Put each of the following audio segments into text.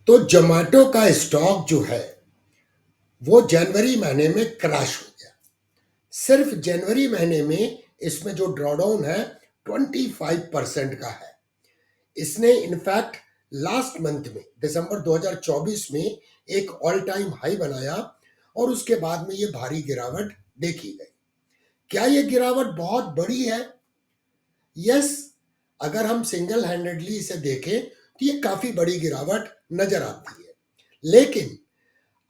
तो जोमेटो का स्टॉक जो है वो जनवरी महीने में क्रैश हो गया। सिर्फ जनवरी महीने में इसमें जो ड्रॉडाउन है 25% का है। इसने इनफैक्ट लास्ट मंथ में दिसंबर 2024 में एक ऑल टाइम हाई बनाया और उसके बाद में ये भारी गिरावट देखी गई। क्या ये गिरावट बहुत बड़ी है? यस, अगर हम सिंगल हैंडेडली इसे देखें तो ये काफी बड़ी गिरावट नजर आती है। लेकिन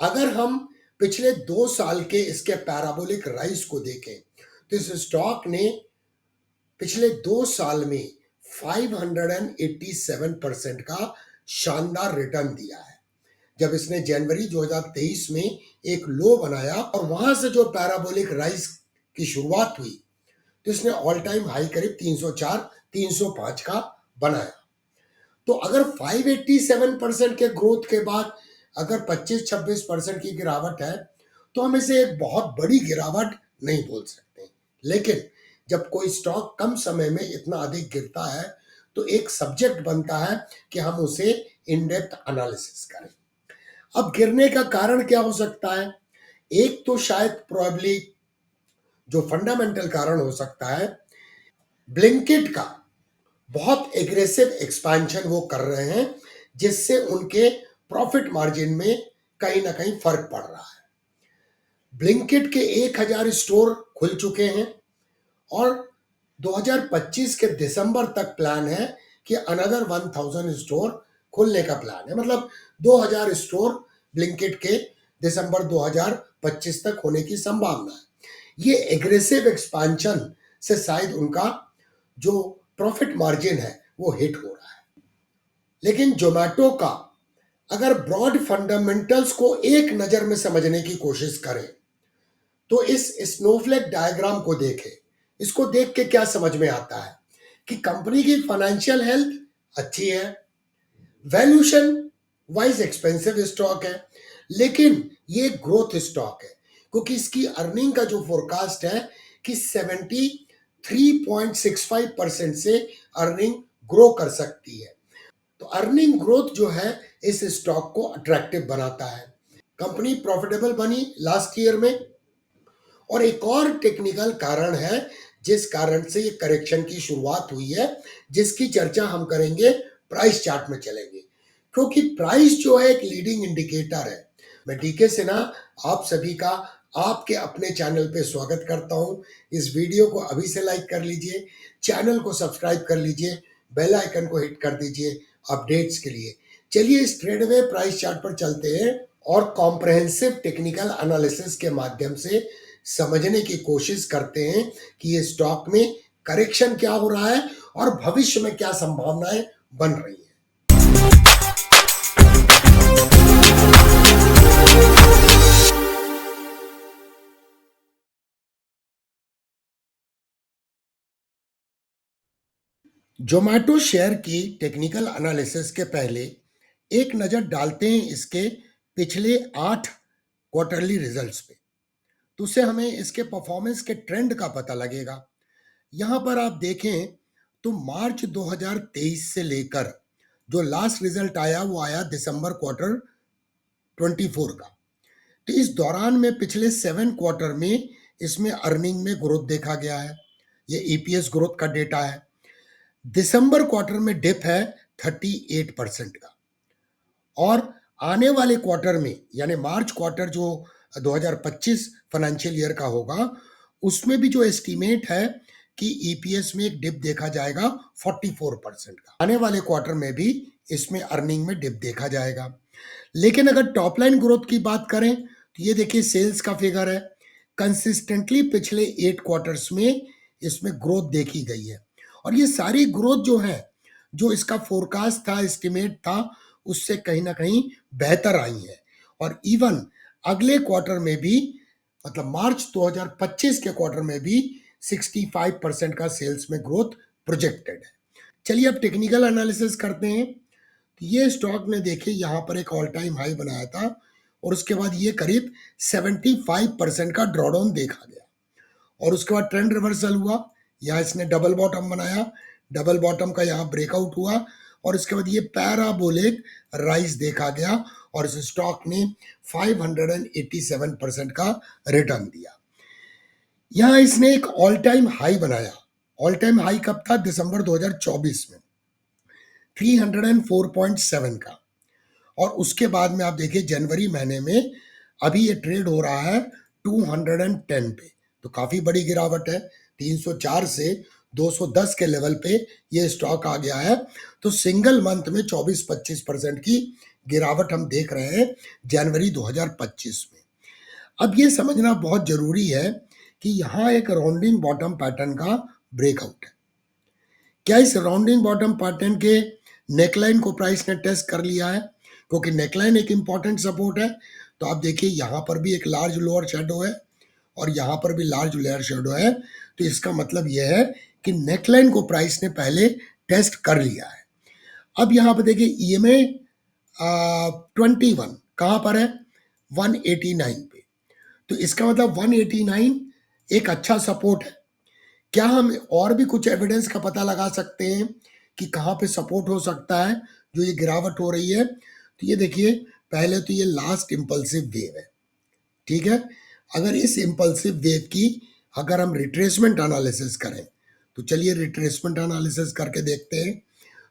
अगर हम पिछले 2 साल के इसके पैराबोलिक राइज को देखें तो इस स्टॉक ने पिछले 2 साल में 587% का शानदार रिटर्न दिया है। जब इसने जनवरी 2023 में एक लो बनाया और वहां से जो पैराबोलिक राइज की शुरुआत हुई तो इसने ऑल टाइम हाई करीब 304 305 का बनाया। तो अगर 587% के ग्रोथ के बाद अगर 25-26% की गिरावट है तो हम इसे एक बहुत बड़ी गिरावट नहीं बोल सकते। लेकिन जब कोई स्टॉक कम समय में इतना अधिक गिरता है तो एक सब्जेक्ट बनता है कि हम उसे इन डेप्थ एनालिसिस करें। अब गिरने का कारण क्या हो सकता है? एक तो शायद प्रोबेबली जो फंडामेंटल कारण हो सकता है, ब्लिंकिट का बहुत एग्रेसिव एक्सपेंशन वो कर रहे हैं जिससे उनके प्रॉफिट मार्जिन में कहीं ना कहीं फर्क पड़ रहा है। ब्लिंकिट के 1000 स्टोर खुल चुके हैं और 2025 के दिसंबर तक प्लान है कि अनदर 1000 स्टोर खुलने का प्लान है। मतलब 2000 स्टोर ब्लिंकिट के दिसंबर 2025 तक होने की संभावना है। ये एग्रेसिव एक्सपेंशन से शायद उनका जो प्रॉफिट मार्जिन है वो हिट हो रहा है। लेकिन जोमेटो का अगर ब्रॉड फंडामेंटल्स को एक नजर में समझने की कोशिश करें तो इस स्नोफ्लेक डायग्राम को देखें। इसको देख के क्या समझ में आता है कि कंपनी की फाइनेंशियल हेल्थ अच्छी है, वैल्यूएशन वाइज एक्सपेंसिव स्टॉक है, लेकिन ये ग्रोथ स्टॉक है क्योंकि इसकी अर्निंग का जो फोरकास्ट है कि 73.65% से अर्निंग ग्रो कर सकती है। तो अर्निंग ग्रोथ जो है इस स्टॉक को अट्रैक्टिव बनाता है। कंपनी प्रॉफिटेबल बनी लास्ट ईयर में। और एक और टेक्निकल कारण है जिस कारण से ये करेक्शन की शुरुआत हुई है, जिसकी चर्चा हम करेंगे प्राइस चार्ट में चलेंगे, क्योंकि प्राइस जो है एक लीडिंग इंडिकेटर है। मैं डीके सिन्हा आप सभी का आपके अपने चैनल पे स्वागत करता हूं। इस वीडियो को अभी से लाइक कर लीजिए, चैनल को सब्सक्राइब कर लीजिए, बेल आइकन को हिट कर दीजिए अपडेट्स के लिए। चलिए इस ट्रेड में प्राइस चार्ट पर चलते हैं और कॉम्प्रहेंसिव टेक्निकल एनालिसिस के माध्यम से समझने की कोशिश करते हैं कि ये स्टॉक में करेक्शन क्या हो रहा है और भविष्य में क्या संभावनाएं बन रही हैं। जोमेटो शेयर की टेक्निकल एनालिसिस के पहले एक नजर डालते हैं इसके पिछले 8 क्वार्टरली रिजल्ट्स पे, तो उससे हमें इसके परफॉर्मेंस के ट्रेंड का पता लगेगा। यहां पर आप देखें तो मार्च 2023 से लेकर जो लास्ट रिजल्ट आया वो आया दिसंबर क्वार्टर 24 का। तो इस दौरान में पिछले 7 क्वार्टर में इसमें अर्निंग में ग्रोथ देखा गया है। ये ईपीएस ग्रोथ का डेटा है। दिसंबर क्वार्टर में डिप है 38% का और आने वाले क्वार्टर में यानी मार्च क्वार्टर जो 2025 फाइनेंशियल ईयर का होगा उसमें भी जो एस्टीमेट है कि ईपीएस में एक डिप देखा जाएगा 44% का। आने वाले क्वार्टर में भी इसमें अर्निंग में डिप देखा जाएगा। लेकिन अगर टॉप लाइन ग्रोथ की बात करें तो ये देखिए सेल्स का फिगर है। कंसिस्टेंटली पिछले 8 क्वार्टर्स में इसमें ग्रोथ देखी गई है और ये सारी ग्रोथ जो है जो इसका फोरकास्ट था, एस्टिमेट था, उससे कहीं ना कहीं बेहतर आई है। और इवन अगले क्वार्टर में भी मतलब मार्च 2025 के क्वार्टर में भी 65% का सेल्स में ग्रोथ प्रोजेक्टेड है। चलिए अब टेक्निकल एनालिसिस करते हैं। तो ये स्टॉक ने देखिए यहाँ पर एक ऑल टाइम हाई बनाया था और उसके बाद ये करीब 75% का ड्रॉडाउन देखा गया और उसके बाद ट्रेंड रिवर्सल हुआ। यहाँ इसने डबल बॉटम बनाया, डबल बॉटम का यहाँ ब्रेकआउट हुआ और इसके बाद ये पैराबोलिक राइज देखा गया और इस स्टॉक ने 587% का रिटर्न दिया। यहां इसने एक ऑल टाइम हाई बनाया। ऑल टाइम हाई कब था? दिसंबर 2024 में 304.7 का। और उसके बाद में आप देखिए जनवरी महीने में अभी ये ट्रेड हो रहा है 210 पे, तो काफी बड़ी गिरावट है। 304 से 210 के लेवल पे ये स्टॉक आ गया है। तो सिंगल मंथ में 24-25% की गिरावट हम देख रहे हैं जनवरी 2025 में। अब ये समझना बहुत जरूरी है कि यहाँ एक राउंडिंग बॉटम पैटर्न का ब्रेकआउट है। क्या इस राउंडिंग बॉटम पैटर्न के नेकलाइन को प्राइस ने टेस्ट कर लिया है? क्योंकि नेकलाइन एक इंपॉर्टेंट सपोर्ट है। तो आप देखिए यहाँ पर भी एक लार्ज लोअर शेडो है और यहाँ पर भी लार्ज लोअर शेडो है। तो इसका मतलब यह है कि नेकलाइन को प्राइस ने पहले टेस्ट कर लिया है। अब यहाँ पर देखिए EMA 21 कहाँ पर है? 189 पे। तो इसका मतलब 189 एक अच्छा सपोर्ट है। क्या हम और भी कुछ एविडेंस का पता लगा सकते हैं कि कहाँ पे सपोर्ट हो सकता है जो ये गिरावट हो रही है? तो ये देखिए, पहले तो ये लास्ट इंपल्सिव वेव है, ठीक है। अगर इस इंपल्सिव वेव की अगर हम रिट्रेसमेंट एनालिसिस करें, तो चलिए रिट्रेसमेंट एनालिसिस करके देखते हैं।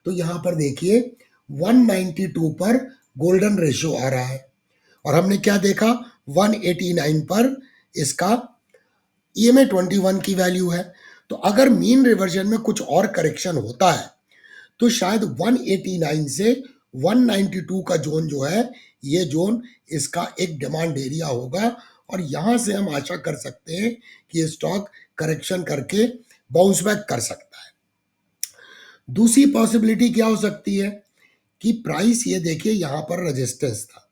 तो यहाँ पर देखिए 192 पर गोल्डन रेशियो आ रहा है और हमने क्या देखा? 189 पर इसका EMA 21 की वैल्यू है। तो अगर मीन रिवर्जन में कुछ और करेक्शन होता है तो शायद 189 से 192 का जोन जो है, ये जोन इसका एक डिमांड एरिया होगा और यहां से हम आशा कर सकते हैं कि ये स्टॉक करेक्शन करके बाउंस बैक कर सकता है। दूसरी पॉसिबिलिटी क्या हो सकती है कि प्राइस, ये देखिए यहां पर रेजिस्टेंस था,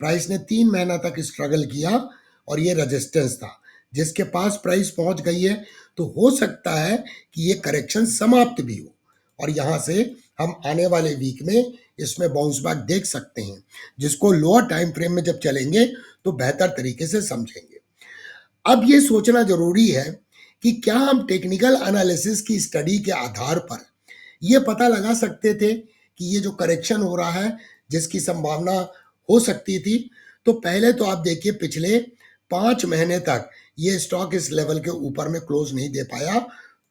प्राइस ने 3 महीना तक स्ट्रगल किया और ये रेजिस्टेंस था जिसके पास प्राइस पहुंच गई है। तो हो सकता है कि ये करेक्शन समाप्त भी हो और यहां से हम आने वाले वीक में इसमें बाउंस बैक देख सकते हैं, जिसको लोअर टाइम फ्रेम में जब चलेंगे तो बेहतर तरीके से समझेंगे। अब ये सोचना जरूरी है कि क्या हम टेक्निकल एनालिसिस की स्टडी के आधार पर ये पता लगा सकते थे कि ये जो करेक्शन हो रहा है जिसकी संभावना हो सकती थी? तो पहले तो आप देखिए पिछले 5 महीने तक ये स्टॉक इस लेवल के ऊपर में क्लोज नहीं दे पाया।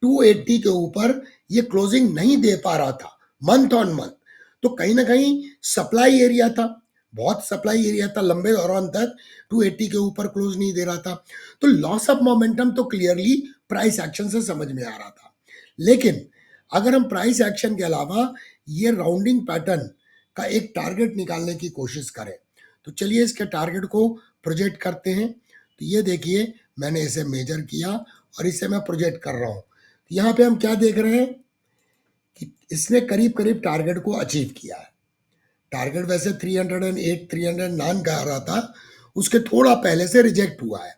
280 के ऊपर ये क्लोजिंग नहीं दे पा रहा था मंथ ऑन मंथ। तो कहीं ना कहीं सप्लाई एरिया था, बहुत सप्लाई एरिया था, लंबे दौरान तक 280 के ऊपर क्लोज नहीं दे रहा था। तो लॉस ऑफ मोमेंटम तो क्लियरली प्राइस एक्शन से समझ में आ रहा था। लेकिन अगर हम प्राइस एक्शन के अलावा ये राउंडिंग पैटर्न का एक टारगेट निकालने की कोशिश करें, तो चलिए इसके टारगेट को प्रोजेक्ट करते हैं। तो ये देखिए मैंने इसे मेजर किया और इसे मैं प्रोजेक्ट कर रहा हूं। तो यहाँ पे हम क्या देख रहे हैं कि इसने करीब करीब टारगेट को अचीव किया है। टारगेट वैसे 308 309 का आ रहा था, उसके थोड़ा पहले से रिजेक्ट हुआ है।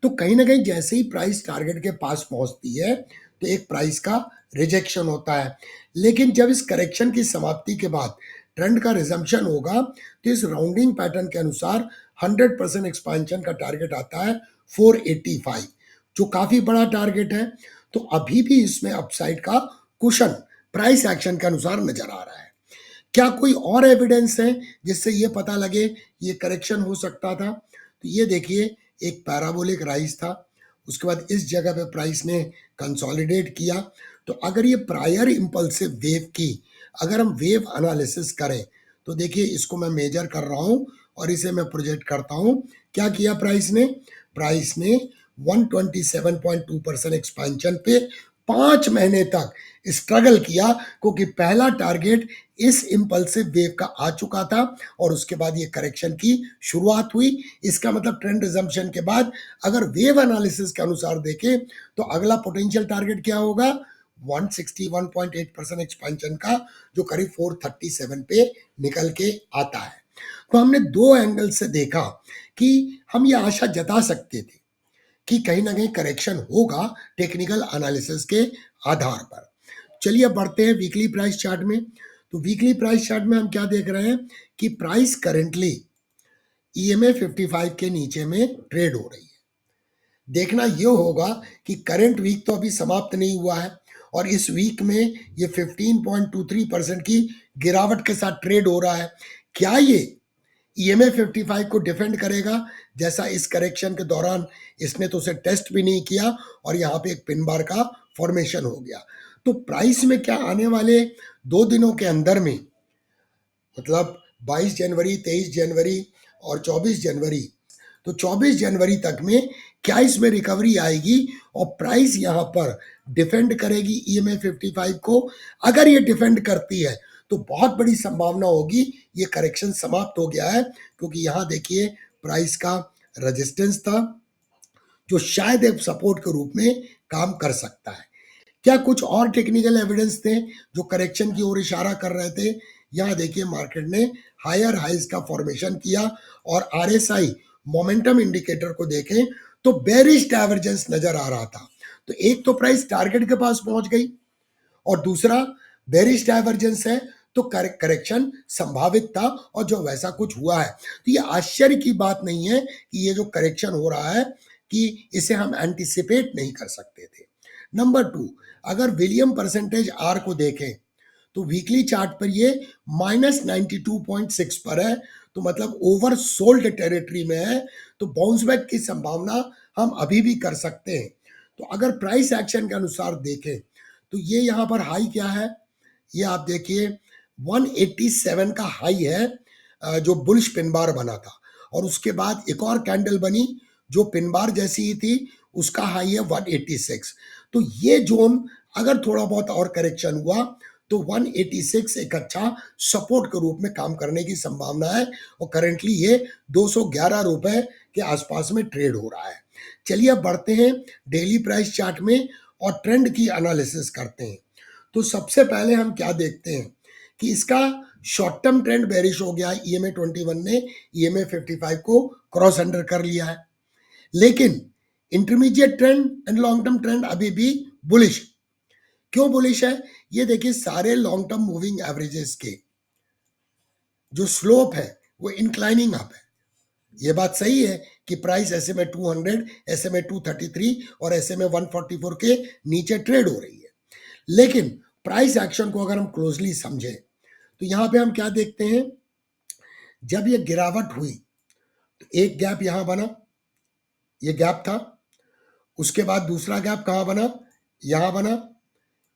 तो कहीं ना कहीं जैसे ही प्राइस टारगेट के पास पहुंचती है तो एक प्राइस का रिजेक्शन होता है। लेकिन जब इस करेक्शन की समाप्ति के बाद ट्रेंड का रिजम्पशन होगा तो इस राउंडिंग पैटर्न के अनुसार 100% एक्सपेंशन का टारगेट आता है 485, जो काफी बड़ा टारगेट है। तो अभी भी इसमें अपसाइड का कुशन प्राइस एक्शन के अनुसार नजर आ रहा है। क्या कोई और एविडेंस है जिससे ये पता लगे ये करेक्शन हो सकता था? तो ये देखिए एक पैराबोलिक राइज था, उसके बाद इस जगह पे प्राइस ने कंसोलिडेट किया। तो अगर ये प्रायर इंपल्सिव वेव की अगर हम वेव एनालिसिस करें तो देखिए इसको मैं मेजर कर रहा हूं और इसे मैं प्रोजेक्ट करता हूं। क्या किया प्राइस ने 127.2% एक्सपेंशन पे 5 महीने तक स्ट्रगल किया, क्योंकि पहला टारगेट इस इंपल्सिव वेव का आ चुका था और उसके बाद ये करेक्शन की शुरुआत हुई। इसका मतलब ट्रेंड रिजम्पशन के बाद अगर वेव एनालिसिस के अनुसार देखें तो अगला पोटेंशियल टारगेट क्या होगा? 161.8% एक्सपेंशन का, जो करीब 437 पे निकल के आता है। तो हमने दो एंगल से देखा कि हम ये आशा जता सकते थे कि कहीं ना कहीं करेक्शन होगा टेक्निकल एनालिसिस के आधार पर। चलिए अब बढ़ते हैं वीकली प्राइस चार्ट में। तो वीकली प्राइस चार्ट में हम क्या देख रहे हैं कि प्राइस करेंटली EMA 55 के नीचे में ट्रेड हो रही है। देखना यह होगा कि करंट वीक तो अभी समाप्त नहीं हुआ है और इस वीक में ये 15.23% की गिरावट के साथ ट्रेड हो रहा है। क्या ये EMA 55 को डिफेंड करेगा? जैसा इस करेक्शन के दौरान इसने तो उसे टेस्ट भी नहीं किया और यहाँ पे एक पिन बार का फॉर्मेशन हो गया। तो प्राइस में क्या आने वाले 2 दिनों के अंदर में, मतलब 22 जनवरी, 23 जनवरी और 24 जनवरी, तो 24 जनवरी तक में क्या इसमें रिकवरी आएगी और प्राइस यहाँ पर डिफेंड करेगी EMA 55 को? अगर ये डिफेंड करती है तो बहुत बड़ी संभावना होगी ये करेक्शन समाप्त हो गया है, क्योंकि यहाँ देखिए प्राइस का रेजिस्टेंस था जो शायद एक सपोर्ट के रूप में काम कर सकता है। क्या कुछ और टेक्निकल एविडेंस थे जो करेक्शन की ओर इशारा कर रहे थे? यहाँ देखिए मार्केट ने हायर हाइज का फॉर्मेशन किया और RSI मोमेंटम इंडिकेटर को देखें तो बेरिश डाइवर्जेंस नजर आ रहा था। तो एक तो प्राइस टारगेट के पास पहुंच गई और दूसरा बेरिश डाइवर्जेंस है, तो करेक्शन संभावित था और जो वैसा कुछ हुआ है। तो ये आश्चर्य की बात नहीं है कि ये जो करेक्शन हो रहा है कि इसे हम एंटिसिपेट नहीं कर सकते थे। नंबर 2, अगर विलियम परसेंटेज आर को देखें तो वीकली चार्ट पर ये -92.6 पर है, तो मतलब ओवर सोल्ड टेरिटरी में है। तो बाउंस बैक की संभावना हम अभी भी कर सकते हैं। तो अगर प्राइस एक्शन के अनुसार देखें तो ये यहाँ पर हाई क्या है, ये आप देखिए 187 का हाई है जो बुलिश पिन बार बना था, और उसके बाद एक और कैंडल बनी जो पिन बार जैसी ही थी, उसका हाई है 186। तो ये जोन अगर थोड़ा बहुत और करेक्शन हुआ तो 186 एक अच्छा सपोर्ट के रूप में काम करने की संभावना है और करेंटली ये 211 रुपए के आसपास में ट्रेड हो रहा है। चलिए अब बढ़ते हैं डेली प्राइस चार्ट में और ट्रेंड की एनालिसिस करते हैं। तो सबसे पहले हम क्या देखते हैं कि इसका शॉर्ट टर्म ट्रेंड बेरिश हो गया है। EMA 21 ने EMA 55 को क्रॉस अंडर कर लिया है, लेकिन intermediate trend and long term trend अभी भी बुलिश। क्यों बुलिश है? ये देखिए सारे लॉन्ग टर्म मूविंग एवरेजेस के जो स्लोप है वो इंक्लाइनिंग अप है। ये बात सही है कि प्राइस ऐसे में 200, ऐसे में 233 और ऐसे में 144 के नीचे ट्रेड हो रही है, लेकिन प्राइस एक्शन को अगर हम क्लोजली समझें तो यहां पे हम क्या देखते हैं, जब ये गिरावट हुई तो एक गैप यहां बना, ये गैप था, उसके बाद दूसरा गैप कहां बना, यहां बना,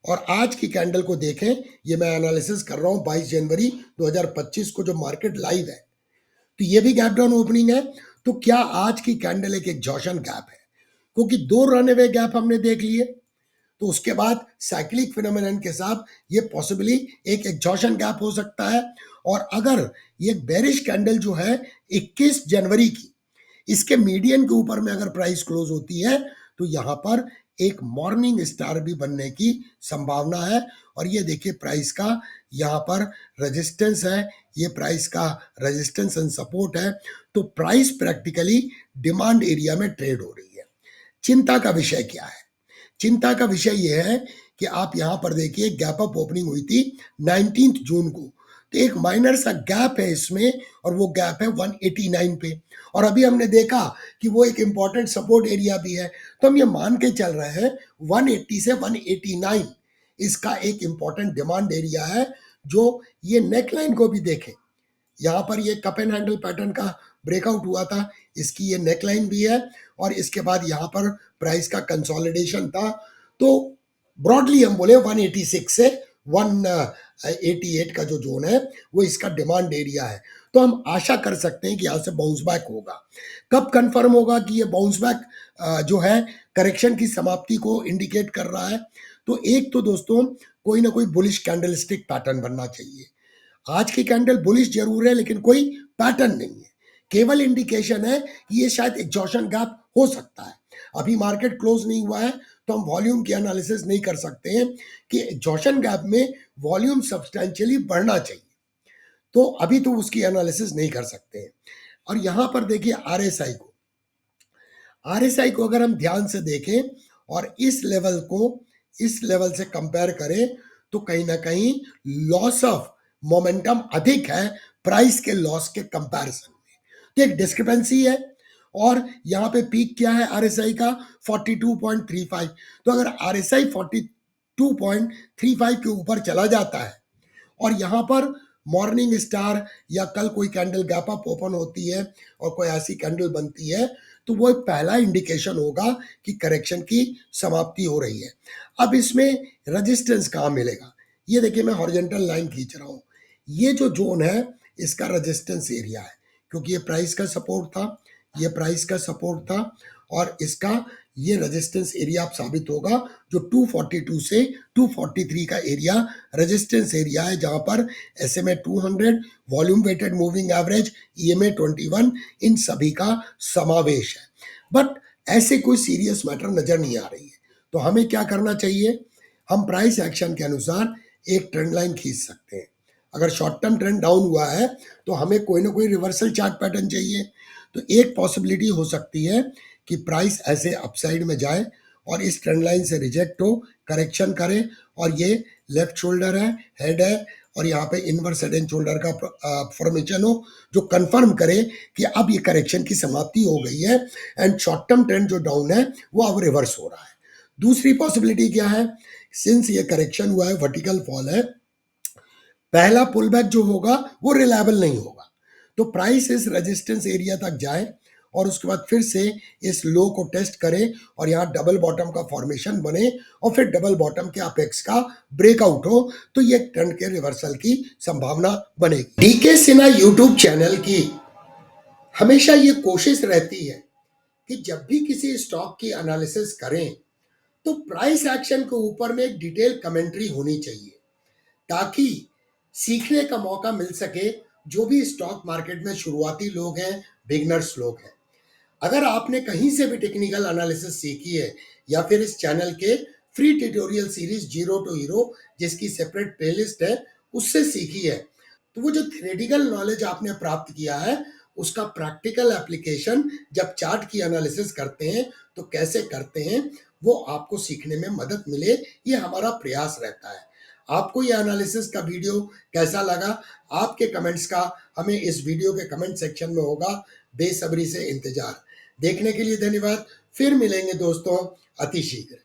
और आज की कैंडल को देखें, ये मैं एनालिसिस कर रहा हूं 22 जनवरी 2025 को जो मार्केट लाइव है, तो ये भी गैप डाउन ओपनिंग है। तो क्या आज की कैंडल एक एग्जॉशन गैप है? क्योंकि 2 रनअवे गैप हमने देख लिए, तो उसके बाद साइक्लिक फिनोमेनन के साथ ये पॉसिबली एक एग्जॉशन गैप हो सकता है। और अगर ये बेरिश कैंडल जो है 21 जनवरी की, इसके मीडियन के ऊपर में अगर प्राइस क्लोज होती है तो यहां पर एक मॉर्निंग स्टार भी बनने की संभावना है। और ये देखिए प्राइस का यहाँ पर रेजिस्टेंस है, ये प्राइस का रेजिस्टेंस एंड सपोर्ट है। तो प्राइस प्रैक्टिकली डिमांड एरिया में ट्रेड हो रही है। चिंता का विषय क्या है? चिंता का विषय यह है कि आप यहाँ पर देखिए गैप अप ओपनिंग हुई थी 19 जून को, तो एक माइनर सा गैप है इसमें और वो गैप है 189 पे, और अभी हमने देखा कि वो एक इंपॉर्टेंट सपोर्ट एरिया भी है। तो हम ये मान के चल रहे हैं 180 से 189 इसका एक इंपॉर्टेंट डिमांड एरिया है। जो ये नेकलाइन को भी देखें, यहाँ पर ये कप एंड हैंडल पैटर्न का ब्रेकआउट हुआ था, इसकी ये नेकलाइन भी है, और इसके बाद यहाँ पर प्राइस का कंसोलिडेशन था। तो ब्रॉडली हम बोले 186 से 188 का जो जोन है वो इसका डिमांड एरिया है। तो हम आशा कर सकते हैं कि यहाँ से बाउंस बैक होगा। कब कंफर्म होगा कि ये बाउंस बैक जो है करेक्शन की समाप्ति को इंडिकेट कर रहा है? तो एक तो दोस्तों कोई ना कोई बुलिश कैंडलस्टिक पैटर्न बनना चाहिए। आज की कैंडल बुलिश जरूर है लेकिन कोई पैटर्न नहीं है, केवल इंडिकेशन है कि ये शायद एग्जॉशन गैप हो सकता है। अभी मार्केट क्लोज नहीं हुआ है तो हम वॉल्यूम की एनालिसिस नहीं कर सकते हैं कि एग्जॉशन गैप में वॉल्यूम सब्सटेंशियली बढ़ना चाहिए, तो अभी तो उसकी एनालिसिस नहीं कर सकते हैं। और यहां पर देखिए आरएसआई को अगर हम ध्यान से देखें और इस लेवल से कंपेयर करें तो कहीं ना कहीं लॉस ऑफ मोमेंटम अधिक है प्राइस के लॉस के कंपैरिजन में, तो एक डिस्क्रिपेंसी है। और यहाँ पे पीक क्या है आरएसआई का 42.35, तो अगर आरएसआई 42.35 के ऊपर चला जाता है और यहाँ पर मॉर्निंग स्टार या कल कोई कैंडल गैप अप ओपन होती है और कोई ऐसी कैंडल बनती है तो वो एक पहला इंडिकेशन होगा कि करेक्शन की समाप्ति हो रही है। अब इसमें रेजिस्टेंस कहाँ मिलेगा? ये देखिए मैं हॉरिजॉन्टल लाइन खींच रहा हूँ, ये जो जोन है इसका रेजिस्टेंस एरिया है, क्योंकि ये प्राइस का सपोर्ट था, ये प्राइस का सपोर्ट था और इसका ये रेजिस्टेंस एरिया अब साबित होगा जो 242 से 243 का एरिया रेजिस्टेंस एरिया है, जहां पर SMA 200, volume weighted moving average, EMA 21 इन सभी का समावेश है। बट ऐसे कोई सीरियस मैटर नजर नहीं आ रही है, तो हमें क्या करना चाहिए? हम प्राइस एक्शन के अनुसार एक ट्रेंड लाइन खींच सकते हैं। अगर शॉर्ट टर्म ट्रेंड डाउन हुआ है तो हमें कोई ना कोई रिवर्सल चार्ट पैटर्न चाहिए। तो एक पॉसिबिलिटी हो सकती है कि प्राइस ऐसे अपसाइड में जाए और इस ट्रेंड लाइन से रिजेक्ट हो, करेक्शन करे और ये लेफ्ट शोल्डर है, हेड है और यहाँ पे इनवर्स हेड एंड शोल्डर का फॉर्मेशन हो जो कंफर्म करे कि अब ये करेक्शन की समाप्ति हो गई है एंड शॉर्ट टर्म ट्रेंड जो डाउन है वो अब रिवर्स हो रहा है। दूसरी पॉसिबिलिटी क्या है? सिंस ये करेक्शन हुआ है, वर्टिकल फॉल है, पहला पुल बैक जो होगा वो रिलायबल नहीं होगा, तो प्राइस इस रेजिस्टेंस एरिया तक जाए और उसके बाद फिर से इस लो को टेस्ट करे और यहाँ डबल बॉटम का फॉर्मेशन बने और फिर डबल बॉटम के अपेक्स का ब्रेकआउट हो, तो ये ट्रेंड के रिवर्सल की संभावना बनेगी। डीके सिन्हा यूट्यूब चैनल की हमेशा ये कोशिश रहती है कि जब भी किसी स्टॉक की एनालिसिस करें तो प्राइस एक्शन के ऊपर में एक डिटेल कमेंट्री होनी चाहिए ताकि सीखने का मौका मिल सके जो भी स्टॉक मार्केट में शुरुआती लोग हैं, बिगनर्स लोग हैं। अगर आपने कहीं से भी टेक्निकल एनालिसिस सीखी है या फिर इस चैनल के free tutorial series zero to hero जिसकी सेपरेट प्लेलिस्ट है उससे सीखी है, तो वो जो थ्योरेटिकल नॉलेज आपने प्राप्त किया है उसका प्रैक्टिकल एप्लीकेशन जब चार्ट की एनालिसिस करते हैं तो कैसे करते हैं वो आपको सीखने में मदद मिले, ये हमारा प्रयास रहता है। आपको ये एनालिसिस का वीडियो कैसा लगा? आपके कमेंट्स का हमें इस वीडियो के कमेंट सेक्शन में होगा बेसब्री से इंतजार। देखने के लिए धन्यवाद, फिर मिलेंगे दोस्तों अति शीघ्र।